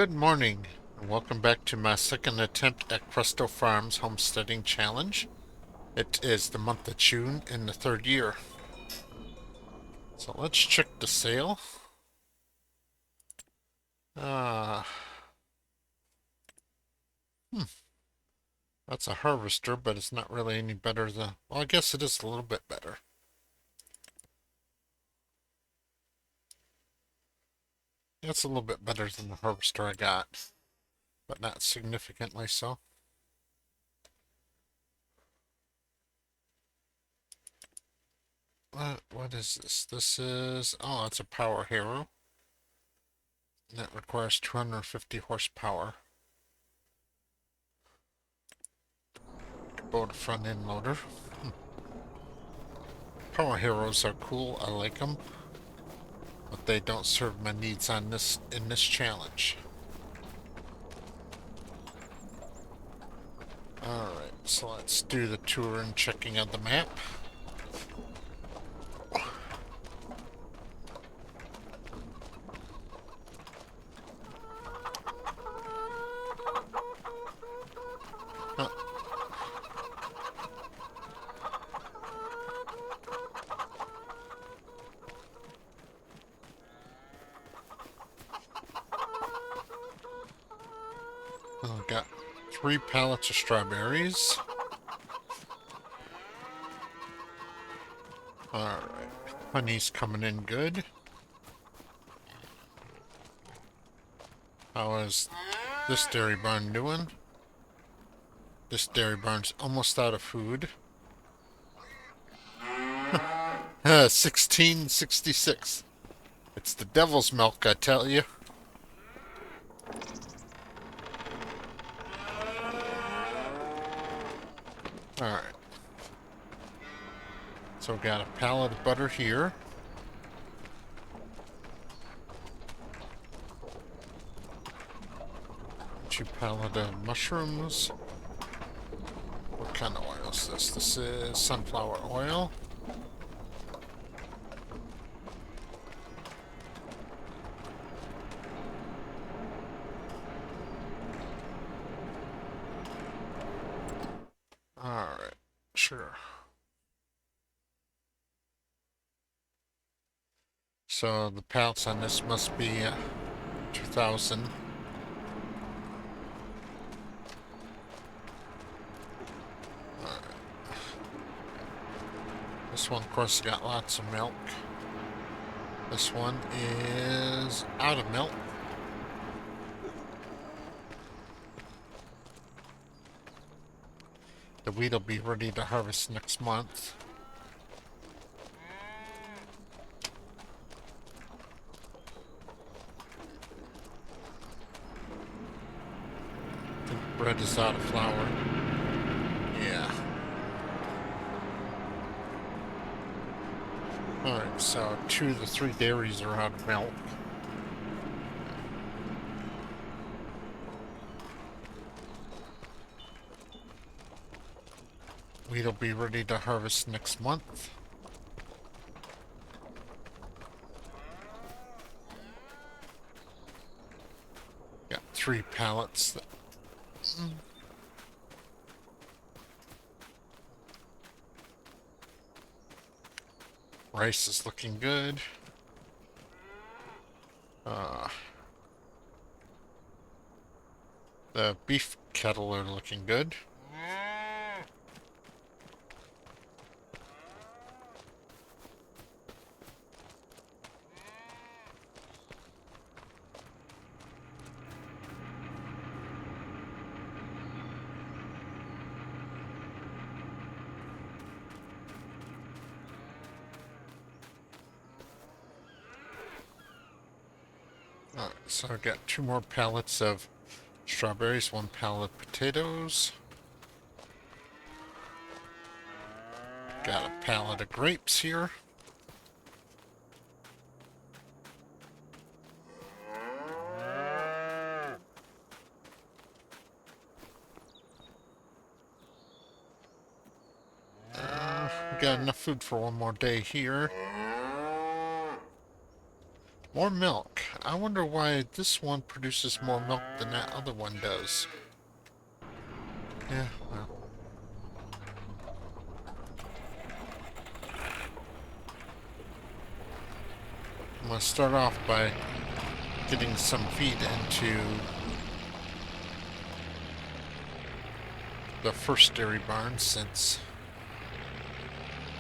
Good morning, and welcome back to my second attempt at Krustoo Farms Homesteading Challenge. It is the month of June in the third year. So let's check the sale. Uh, hmm, that's a harvester, but it's not really any better than... Well, I guess it is a little bit better. It's a little bit better than the harvester I got, but not significantly so. What is this? This is... Oh, it's a power harrow. And that requires 250 horsepower. Boat front end loader. Power Heroes are cool, I like them, but they don't serve my needs in this challenge. Alright, so let's do the tour and checking of the map. I've got 3 pallets of strawberries. Alright, honey's coming in good. How is this dairy barn doing? This dairy barn's almost out of food. 1666. It's the devil's milk, I tell you. Alright. So we got a pallet of butter here. Two pallet of mushrooms. What kind of oil is this? This is sunflower oil. Alright, sure. So the pallets on this must be 2,000. Alright. This one, of course, got lots of milk. This one is out of milk. The wheat will be ready to harvest next month. The bread is out of flour. Yeah. Alright, so 2 of the 3 dairies are out of milk. Wheat'll be ready to harvest next month. Got 3 pallets. Rice is looking good. The beef cattle are looking good. Alright, so I got 2 more pallets of strawberries, 1 pallet of potatoes. Got a pallet of grapes here. We got enough food for 1 more day here. More milk. I wonder why this one produces more milk than that other one does. Yeah, well. I'm going to start off by getting some feed into the first dairy barn since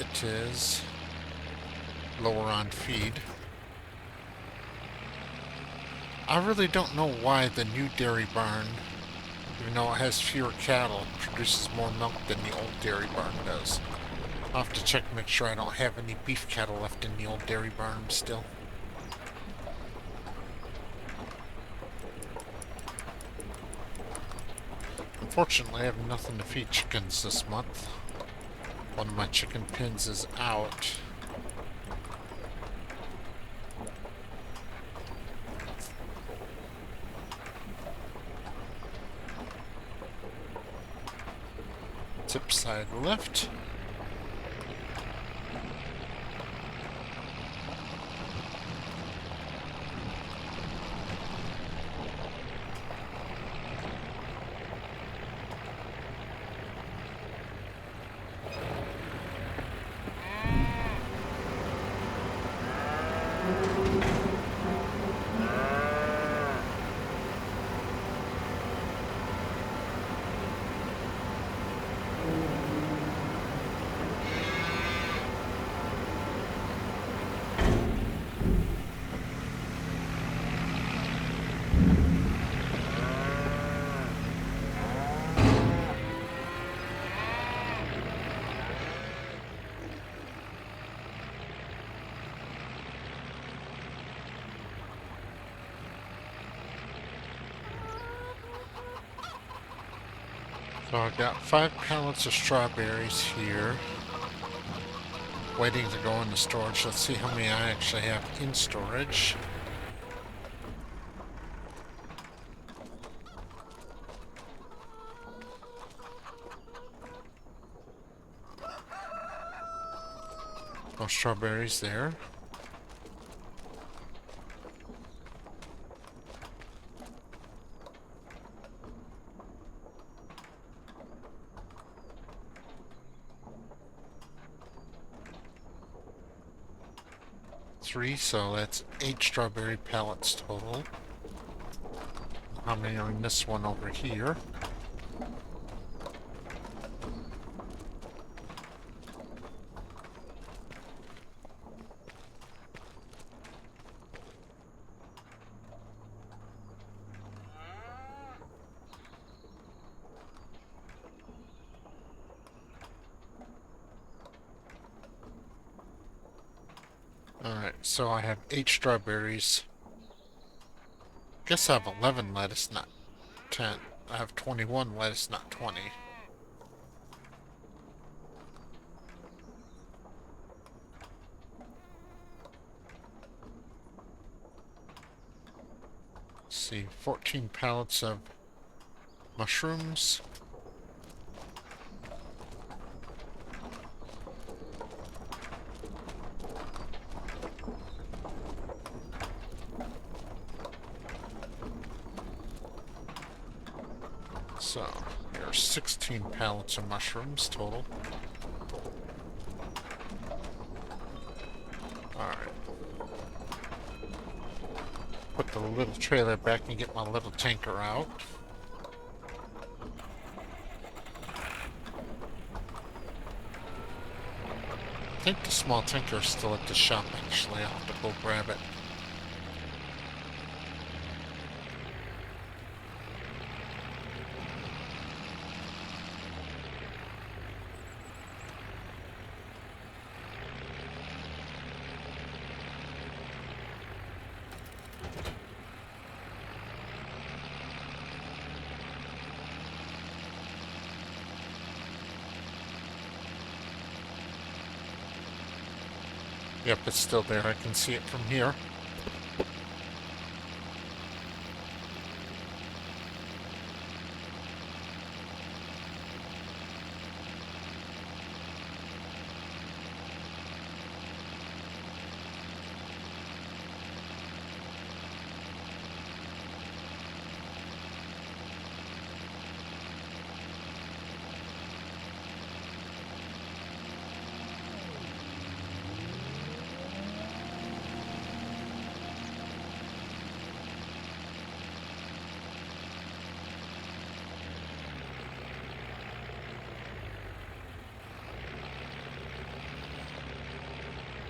it is lower on feed. I really don't know why the new dairy barn, even though it has fewer cattle, produces more milk than the old dairy barn does. I'll have to check to make sure I don't have any beef cattle left in the old dairy barn still. Unfortunately, I have nothing to feed chickens this month. One of my chicken pens is out. Tip side left. So I've got 5 pallets of strawberries here, waiting to go into storage. Let's see how many I actually have in storage. No strawberries there. Three, so that's 8 strawberry pallets total. How many are in this one over here? Alright, so I have 8 strawberries. Guess I have 11 lettuce, not 10. I have 21 lettuce, not 20. Let's see, 14 pallets of mushrooms. So, there are 16 pallets of mushrooms total. Alright. Put the little trailer back and get my little tanker out. I think the small tanker is still at the shop, actually. I'll have to go grab it. Yep, it's still there. I can see it from here.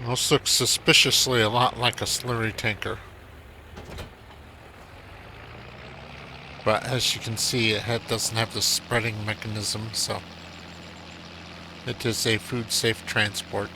Those look suspiciously a lot like a slurry tanker. But as you can see, doesn't have the spreading mechanism, so it is a food-safe transport.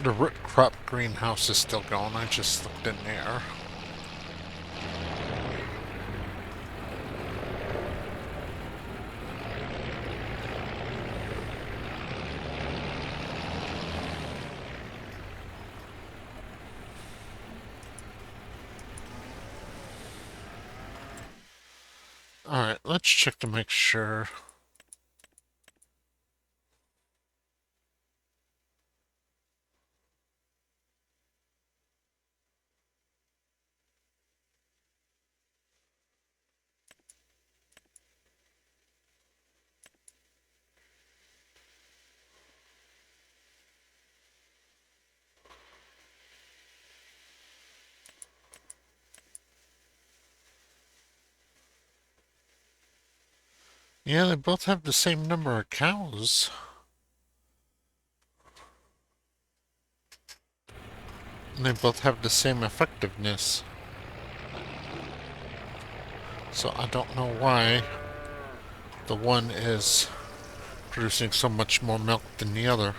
The root crop greenhouse is still going. I just looked in there. Alright, let's check to make sure. Yeah, they both have the same number of cows. And they both have the same effectiveness. So I don't know why the one is producing so much more milk than the other.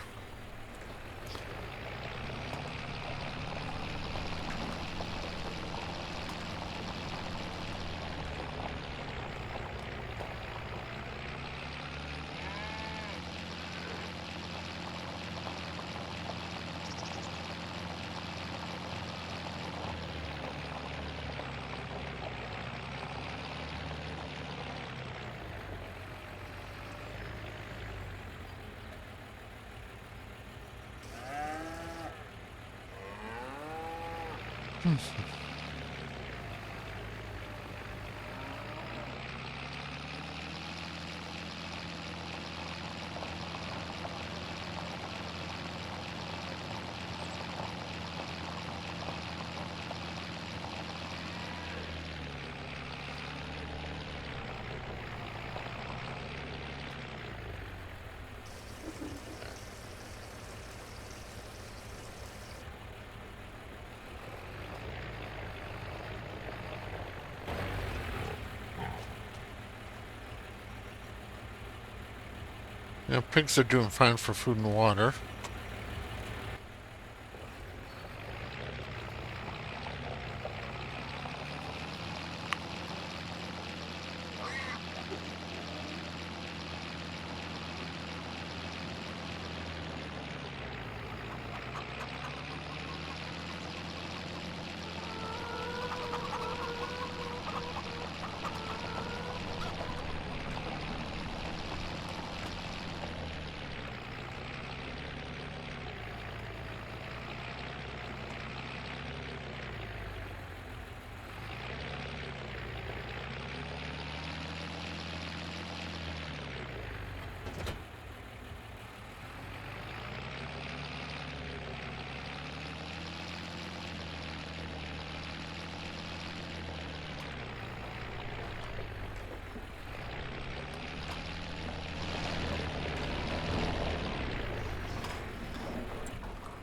Yeah, pigs are doing fine for food and water.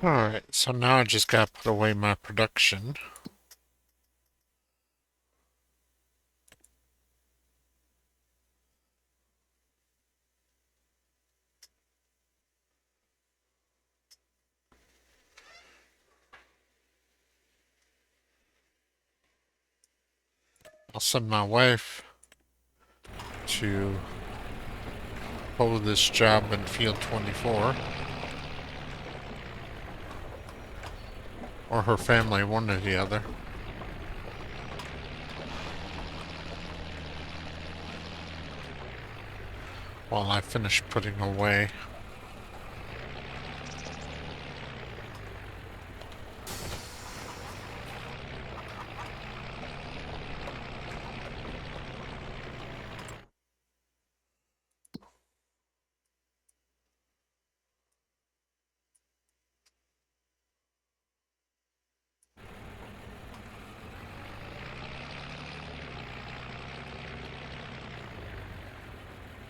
Alright, so now I just gotta put away my production. I'll send my wife to hoe this job in field 24. Or her family, one or the other. While I finish putting away.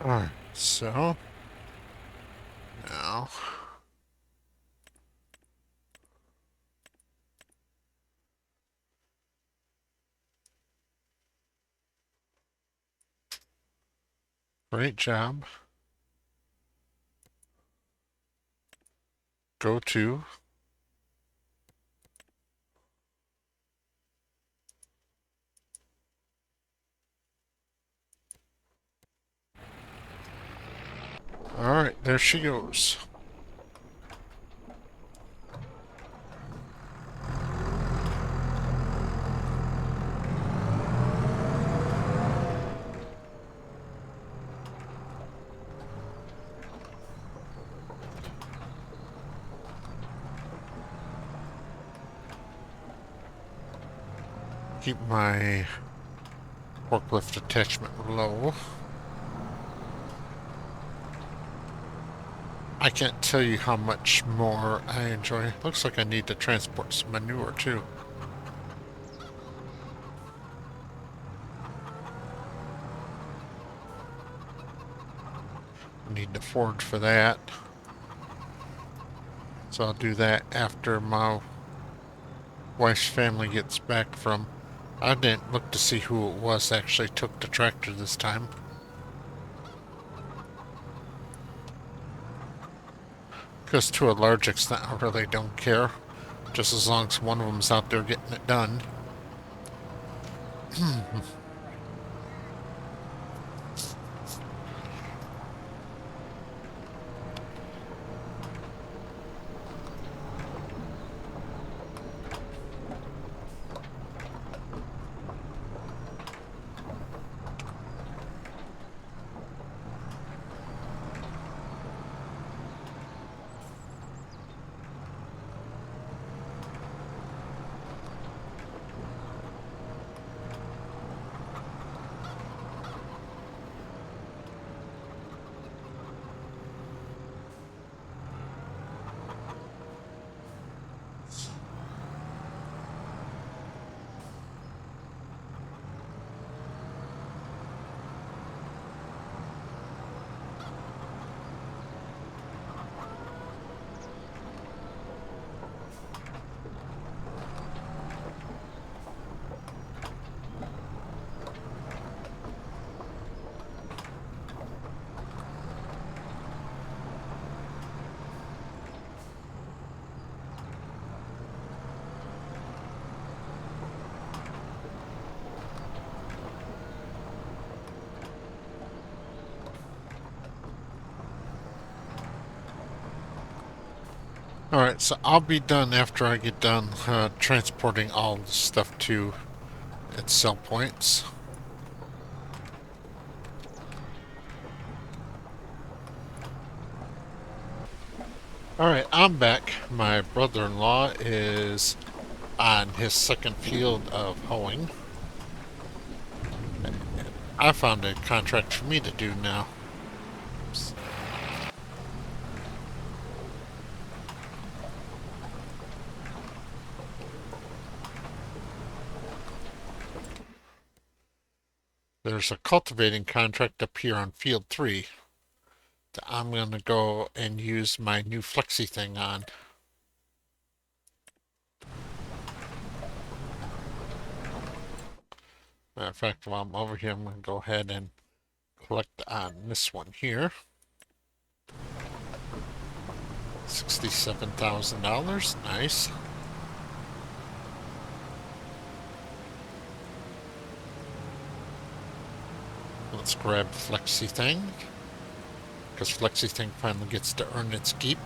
Alright, so now great job. Go to alright, there she goes. Keep my forklift attachment low. I can't tell you how much more I enjoy. Looks like I need to transport some manure too. I need to forage for that. So I'll do that after my wife's family gets back from... I didn't look to see who it was that actually took the tractor this time. Because to a large extent I really don't care. Just as long as one of them's out there getting it done. Alright, so I'll be done after I get done transporting all the stuff to its sell points. Alright, I'm back. My brother-in-law is on his second field of hoeing. I found a contract for me to do now. There's a cultivating contract up here on field 3 that I'm going to go and use my new flexi thing on. Matter of fact, while I'm over here, I'm going to go ahead and collect on this one here. $67,000. Nice. grab Flexi Thing, because Flexi Thing finally gets to earn its keep.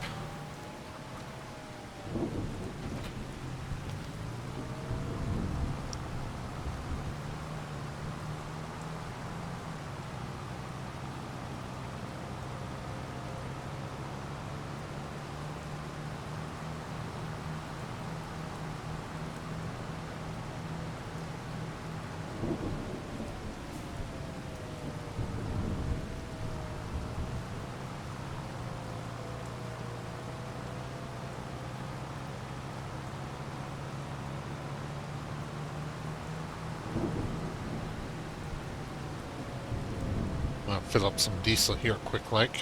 I'll fill up some diesel here quick like.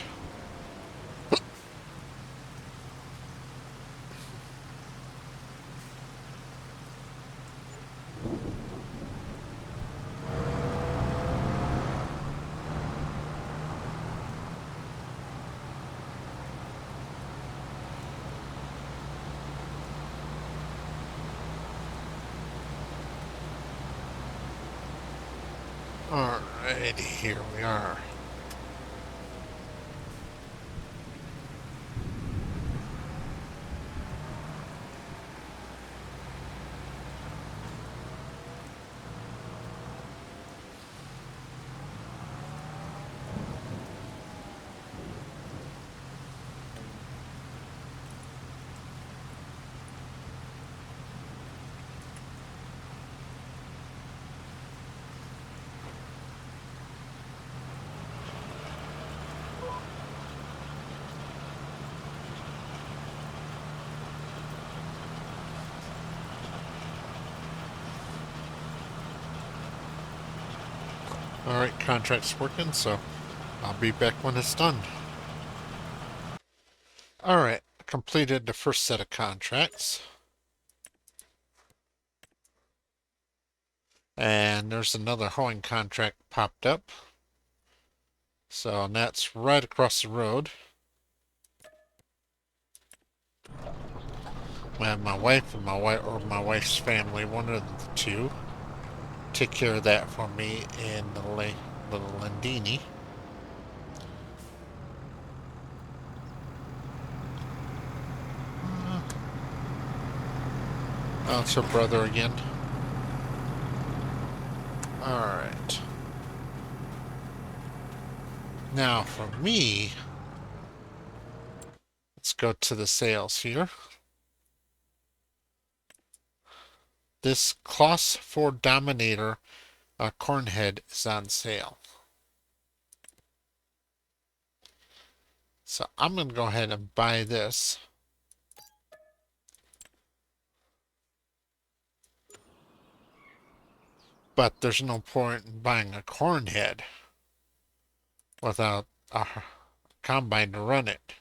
Alrighty, here we are. Alright, contract's working, so I'll be back when it's done. Alright, completed the first set of contracts. And there's another hoeing contract popped up. So that's right across the road. My wife and my wife's family, one of the two, take care of that for me in the little Landini. Oh, it's her brother again. Alright. Now for me, let's go to the sales here. This Class 4 Dominator corn head is on sale. So I'm going to go ahead and buy this. But there's no point in buying a corn head without a combine to run it.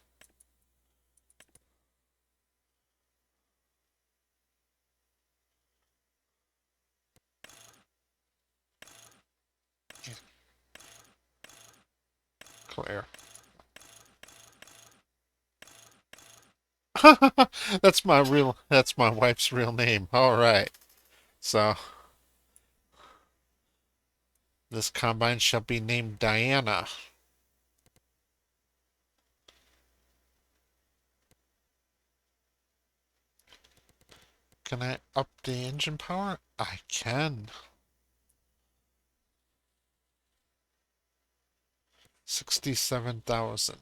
Claire. That's my wife's real name. All right. So this combine shall be named Diana. Can I up the engine power? I can. 67,000.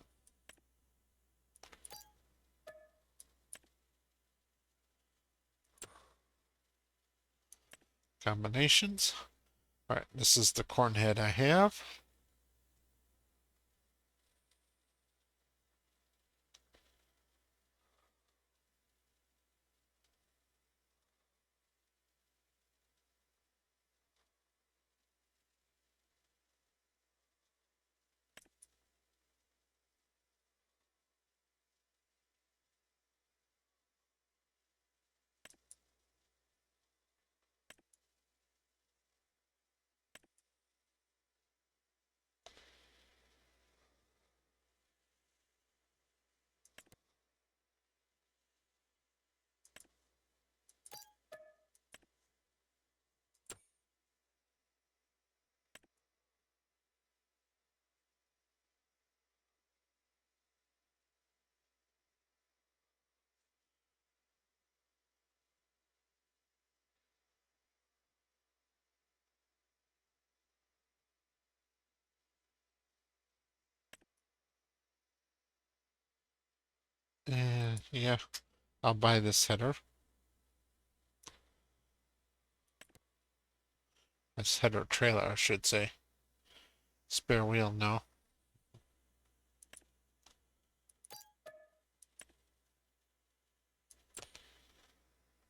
Combinations. All right, this is the corn head I have. Yeah, I'll buy this header. This header trailer, I should say. Spare wheel, no.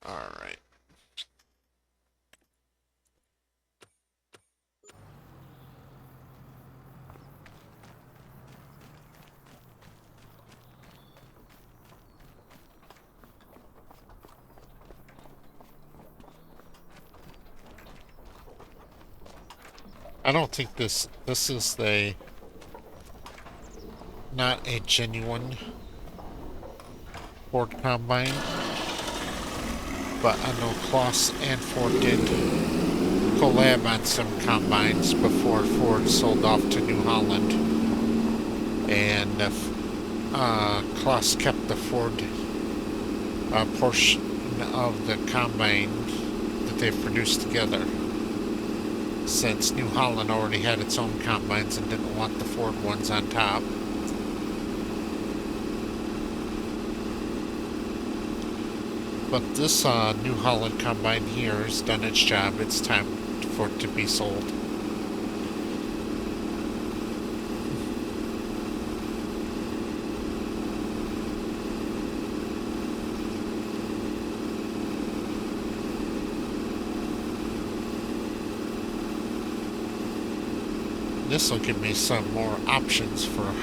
Alright. I don't think this is not a genuine Ford combine, but I know Kloss and Ford did collab on some combines before Ford sold off to New Holland, and Kloss kept the Ford portion of the combine that they've produced together, since New Holland already had its own combines and didn't want the Ford ones on top. But this New Holland combine here has done its job. It's time for it to be sold. This will give me some more options for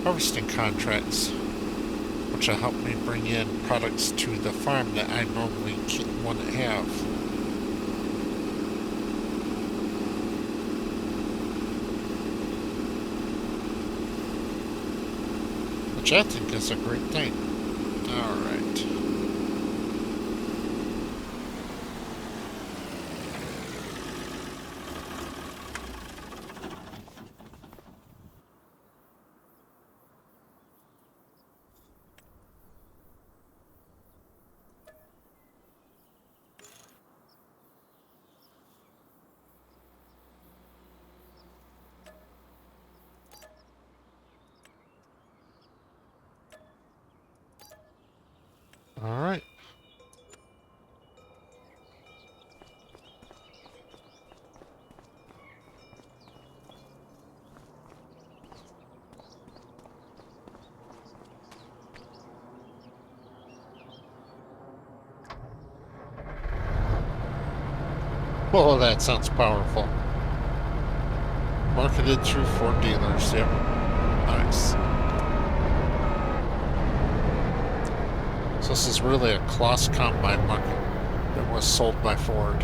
harvesting contracts, which will help me bring in products to the farm that I normally wouldn't have. Which I think is a great thing. Alright. Alright. Oh, that sounds powerful. Marketed through Ford dealers, yep. Nice. So this is really a Kloss combine market that was sold by Ford.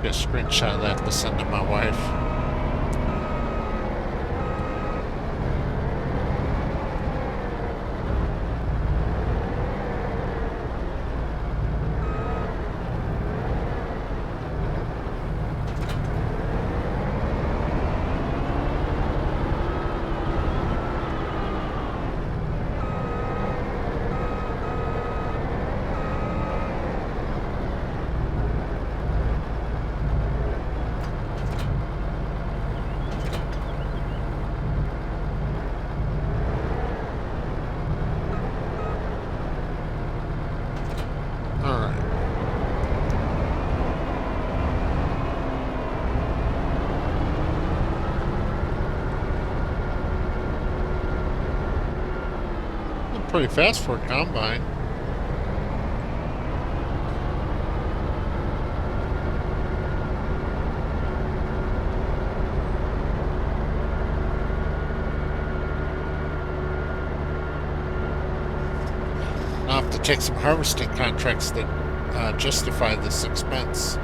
Get a screenshot of that to send to my wife. Pretty fast for a combine. I'll have to take some harvesting contracts that justify this expense.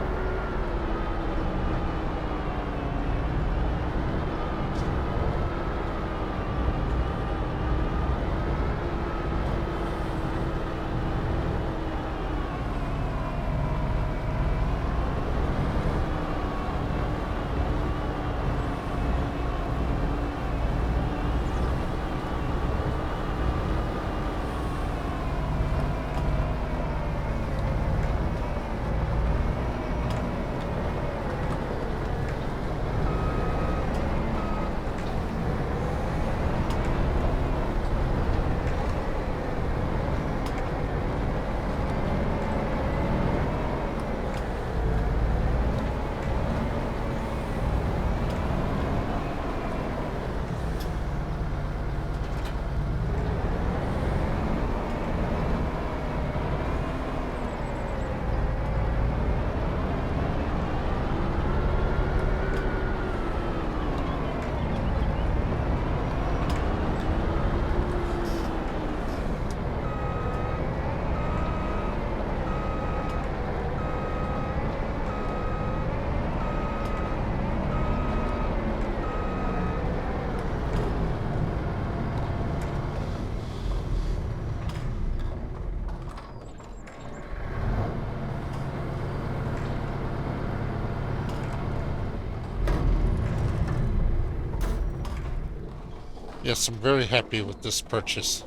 Yes, I'm very happy with this purchase.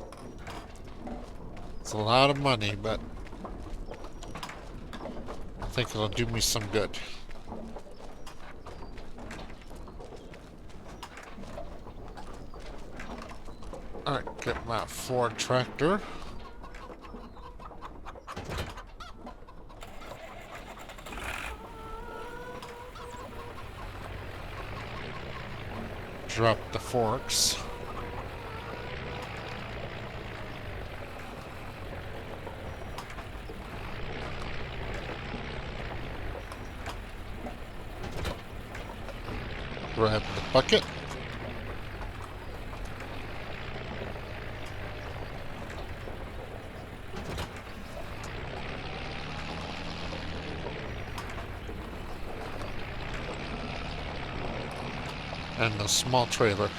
It's a lot of money, but I think it'll do me some good. Alright, get my Ford tractor. Drop the forks. Grab the bucket. And a small trailer.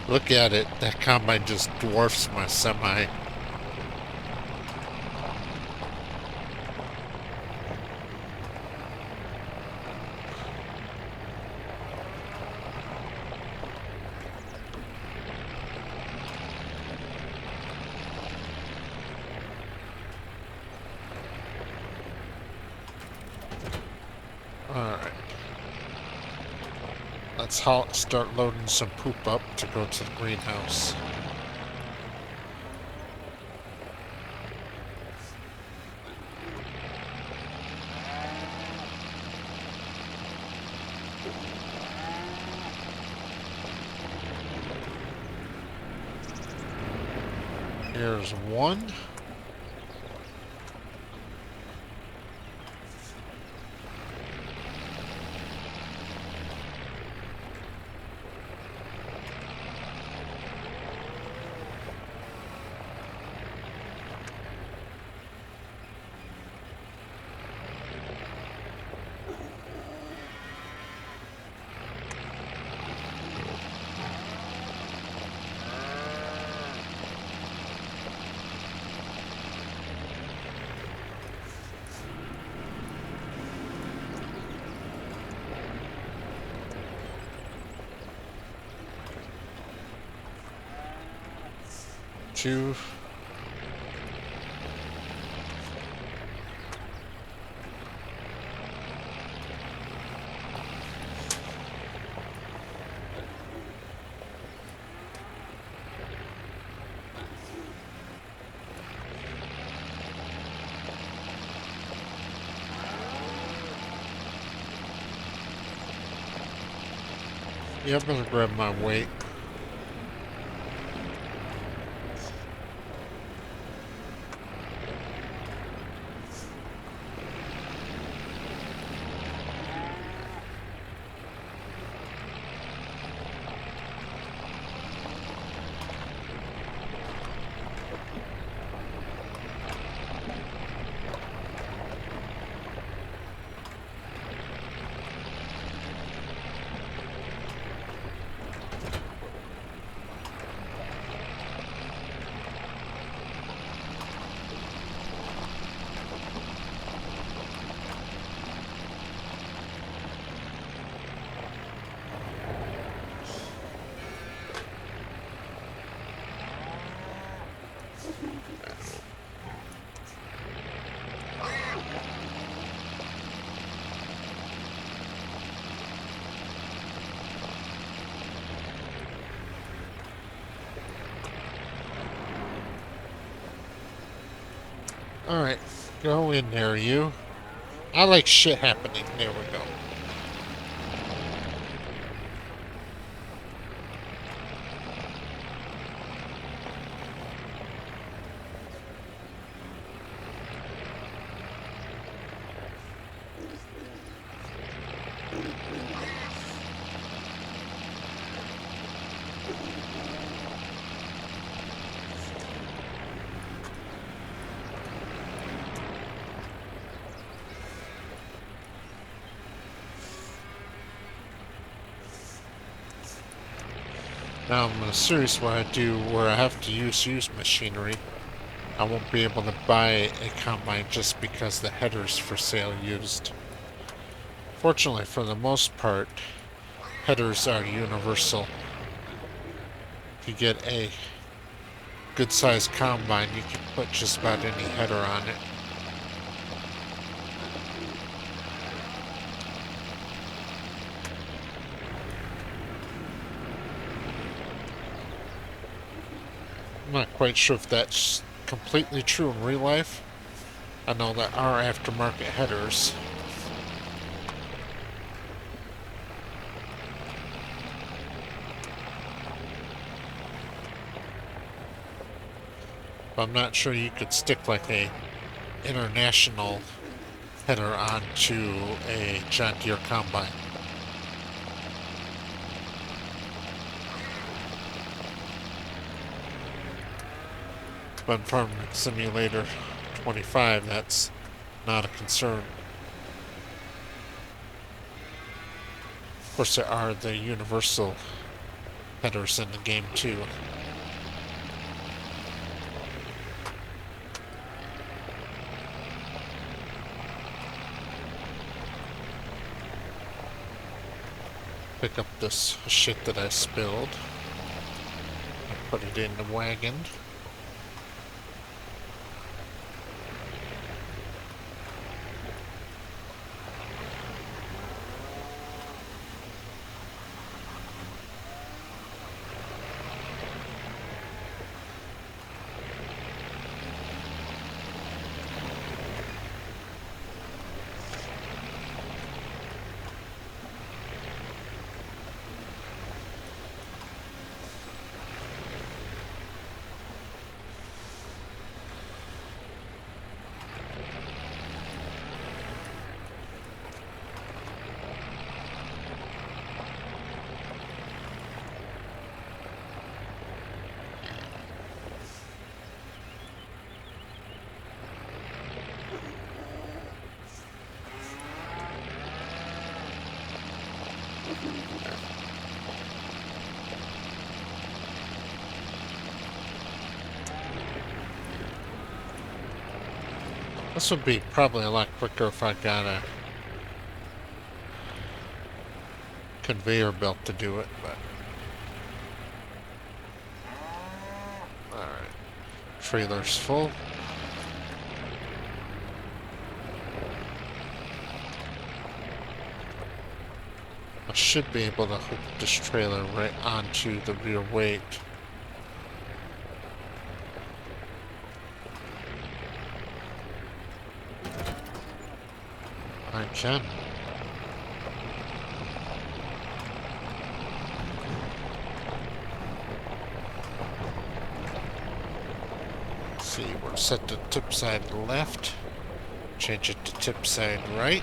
Look at it. That combine just dwarfs my semi. Alright. Let's start loading some poop up to go to the greenhouse. Here's one. Two. Yeah, I'm gonna grab my weight. Alright, go in there, you. I like shit happening. There we go. Now I'm in a series where I have to use machinery. I won't be able to buy a combine just because the headers for sale used. Fortunately, for the most part, headers are universal. If you get a good-sized combine, you can put just about any header on it. I'm not quite sure if that's completely true in real life. I know there are aftermarket headers. But I'm not sure you could stick like a international header onto a John Deere combine. But in Farming Simulator 25, that's not a concern. Of course, there are the universal headers in the game too. Pick up this shit that I spilled. Put it in the wagon. This would be probably a lot quicker if I got a conveyor belt to do it, but... Alright. Trailer's full. I should be able to hook this trailer right onto the rear weight. I can. see, we'll set the tip side left, change it to tip side right.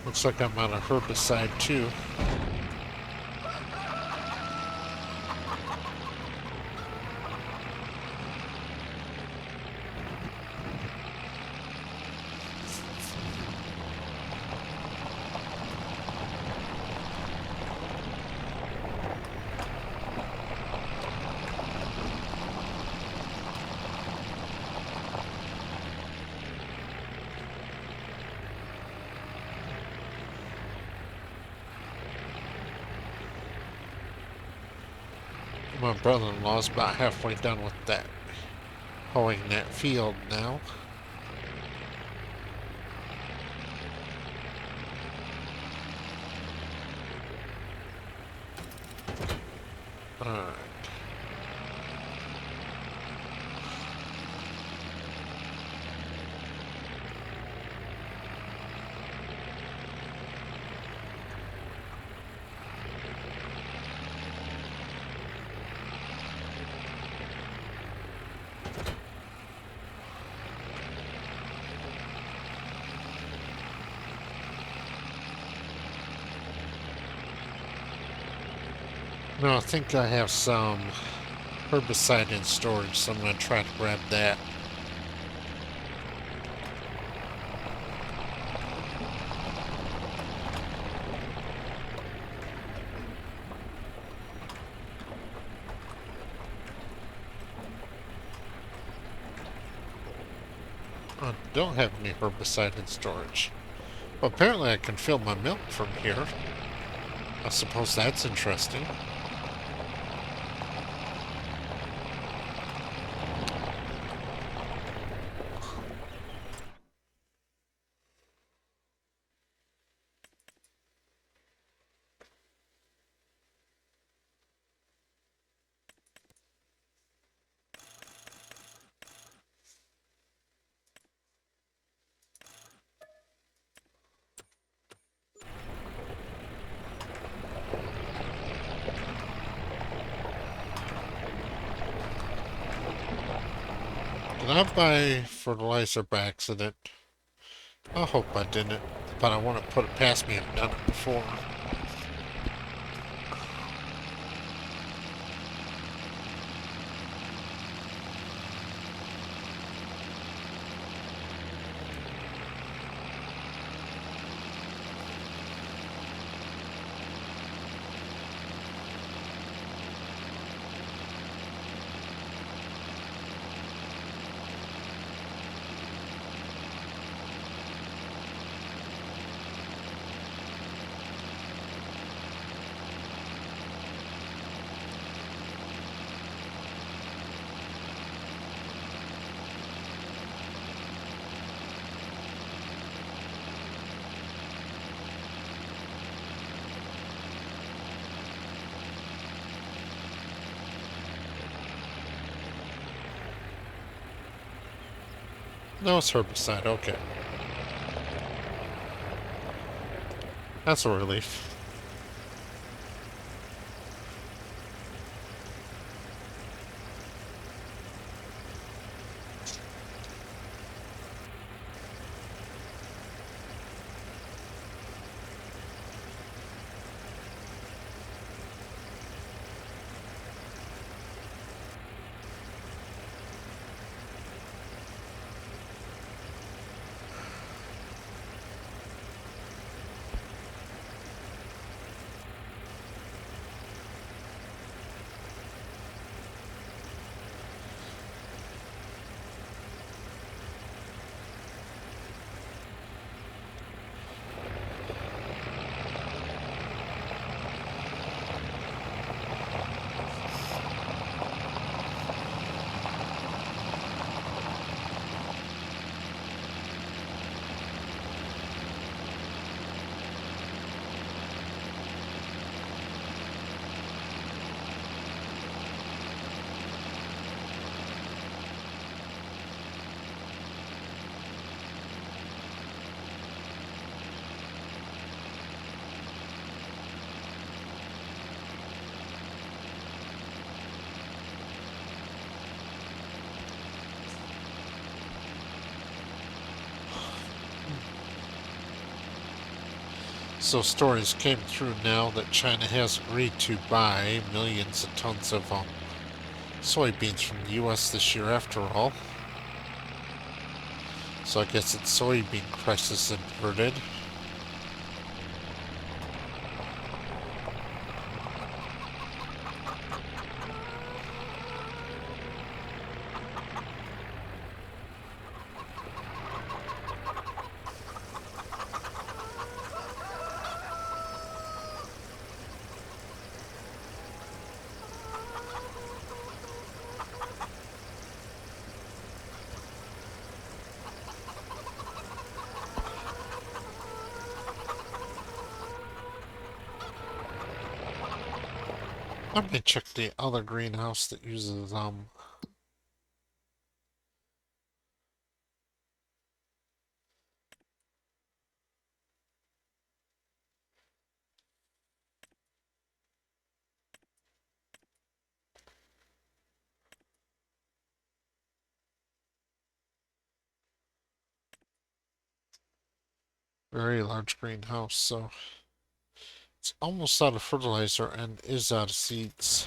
Looks like I'm on a herbicide too. My brother-in-law's about halfway done with that, hoeing that field now. Alright. No, I think I have some herbicide in storage, so I'm going to try to grab that. I don't have any herbicide in storage. Well, apparently I can fill my milk from here. I suppose that's interesting. Did I buy fertilizer by accident? I hope I didn't, but I want to put it past me. I've done it before. No, it's herbicide. Okay. That's a relief. So stories came through now that China has agreed to buy millions of tons of soybeans from the U.S. this year after all. So I guess its soybean crisis inverted. Let me check the other greenhouse that uses very large greenhouse, so it's almost out of fertilizer and is out of seeds.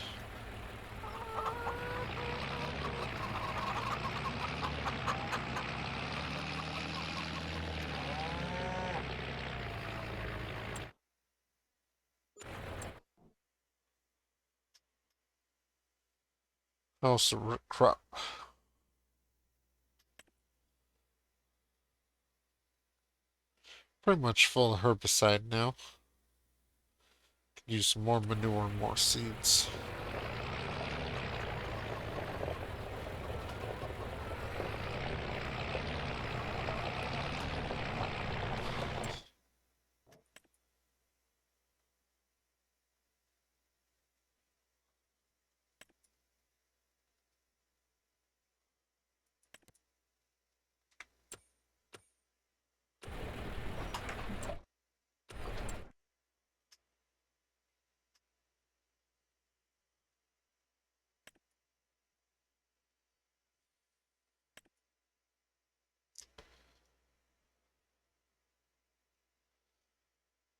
How's the root crop? Pretty much full of herbicide now. Could use some more manure and more seeds.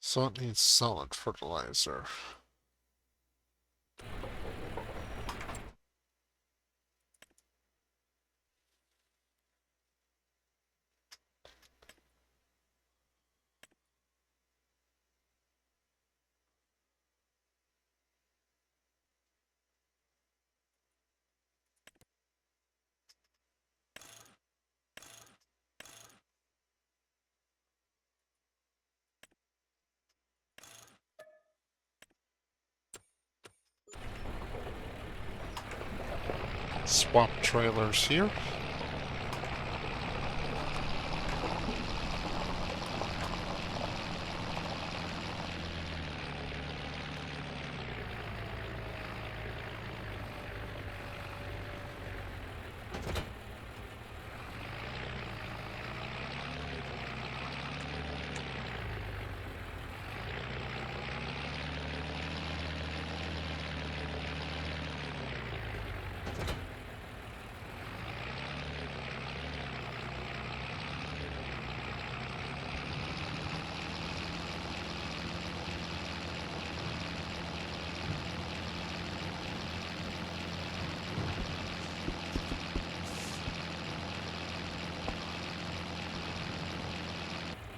So it needs solid fertilizer. Swap trailers here.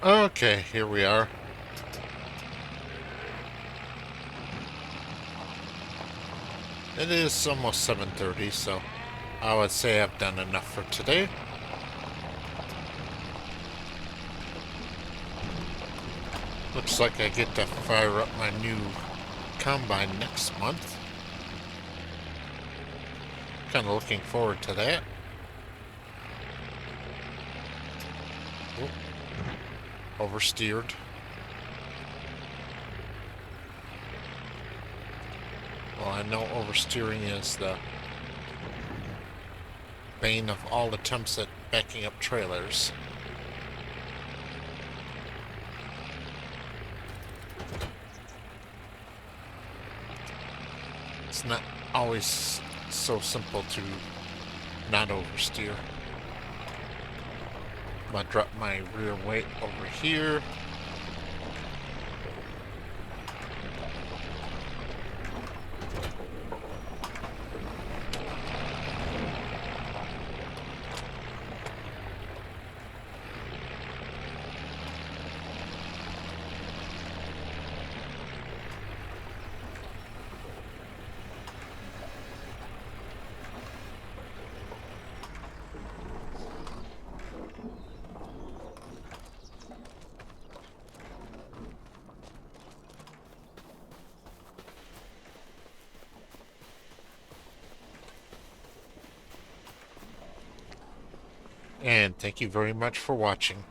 Okay, here we are. It is almost 7:30, so I would say I've done enough for today. Looks like I get to fire up my new combine next month. Kind of looking forward to that. Oop. Oversteered. Well, I know oversteering is the bane of all attempts at backing up trailers. It's not always so simple to not oversteer. I'm gonna drop my rear weight over here. and thank you very much for watching.